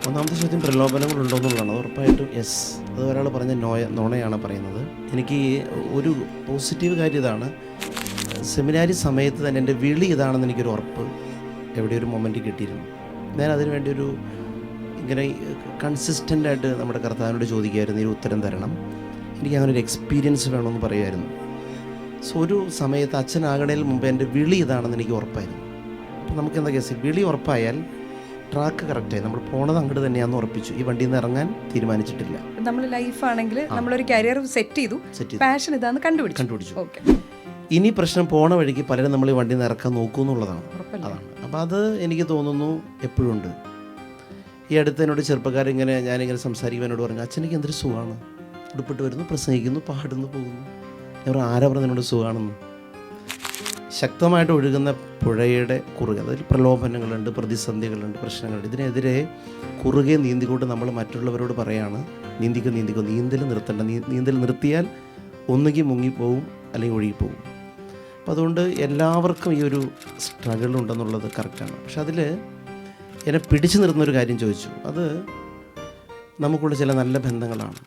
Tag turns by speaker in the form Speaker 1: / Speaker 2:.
Speaker 1: ഒന്നാമത്തെ ചോദ്യം പ്രലോഭനങ്ങളുണ്ടോ എന്നുള്ളതാണ്. അത് ഉറപ്പായിട്ടും യെസ്. അത് ഒരാൾ പറഞ്ഞ നുണയാണ് പറയുന്നത്. എനിക്ക് ഒരു പോസിറ്റീവ് കാര്യം ഇതാണ്, സെമിനാരി സമയത്ത് തന്നെ എൻ്റെ വിളി ഇതാണെന്ന് എനിക്കൊരു ഉറപ്പ് എവിടെ ഒരു മൊമെൻറ്റ് കിട്ടിയിരുന്നു. ഞാൻ അതിനു വേണ്ടി ഇങ്ങനെ കൺസിസ്റ്റൻ്റായിട്ട് നമ്മുടെ കർത്താവിനോട് ചോദിക്കുമായിരുന്നു, ഈ ഉത്തരം തരണം, എനിക്ക് അങ്ങനെ ഒരു എക്സ്പീരിയൻസ് വേണമെന്ന് പറയുമായിരുന്നു. സോ ഒരു സമയത്ത് അച്ഛനാകണതിന് മുമ്പ് എൻ്റെ വിളി ഇതാണെന്ന് എനിക്ക് ഉറപ്പായിരുന്നു. അപ്പോൾ നമുക്ക് എന്താ കേസ്, വിളി ഉറപ്പായാൽ ട്രാക്ക് കറക്റ്റായി, നമ്മൾ പോണത് അങ്ങോട്ട് തന്നെയാണെന്ന് ഉറപ്പിച്ചു. ഈ വണ്ടിയിൽ നിന്ന് ഇറങ്ങാൻ തീരുമാനിച്ചിട്ടില്ല.
Speaker 2: നമ്മൾ ലൈഫാണെങ്കിൽ നമ്മളൊരു കരിയർ സെറ്റ് ചെയ്തു, പാഷൻ ഇതാന്ന് കണ്ടുപിടിച്ചു. ഓക്കെ,
Speaker 1: ഇനി പ്രശ്നം പോണ വഴിക്ക് പലരും നമ്മൾ ഈ വണ്ടിയിൽ നിന്ന് ഇറക്കാൻ നോക്കൂ എന്നുള്ളതാണ്. അതാണ്. അപ്പോൾ അത് എനിക്ക് തോന്നുന്നു എപ്പോഴും ഉണ്ട്. ഈ അടുത്തതിനോട് ചെറുപ്പക്കാരിങ്ങനെ ഞാനിങ്ങനെ സംസാരിക്കുവാനോട് പറഞ്ഞു, അച്ഛനെനിക്ക് എന്തൊരു സുഖമാണ്, ഉടുപ്പിട്ട് വരുന്നു, പ്രസംഗിക്കുന്നു, പാടുന്നു, പോകുന്നു. ഞാൻ ആരാ പറഞ്ഞതിനോട് സുഖമാണെന്ന്. ശക്തമായിട്ട് ഒഴുകുന്ന പുഴയുടെ കുറുകെ, അതിൽ പ്രലോഭനങ്ങളുണ്ട്, പ്രതിസന്ധികളുണ്ട്, പ്രശ്നങ്ങളുണ്ട്. ഇതിനെതിരെ കുറുകെ നീന്തിക്കൊണ്ട് നമ്മൾ മറ്റുള്ളവരോട് പറയാണ്, നീന്തിക്കോ നീന്തൽ നിർത്തണ്ട, നീന്തൽ നിർത്തിയാൽ ഒന്നുകിൽ മുങ്ങിപ്പോവും അല്ലെങ്കിൽ ഒഴുകിപ്പോവും. അപ്പോൾ അതുകൊണ്ട് എല്ലാവർക്കും ഈ ഒരു സ്ട്രഗിൾ ഉണ്ടെന്നുള്ളത് കറക്റ്റാണ്. പക്ഷെ അതിൽ എന്നെ പിടിച്ചു നിർത്തുന്നൊരു കാര്യം ചോദിച്ചു, അത് നമുക്കുള്ള ചില നല്ല ബന്ധങ്ങളാണ്.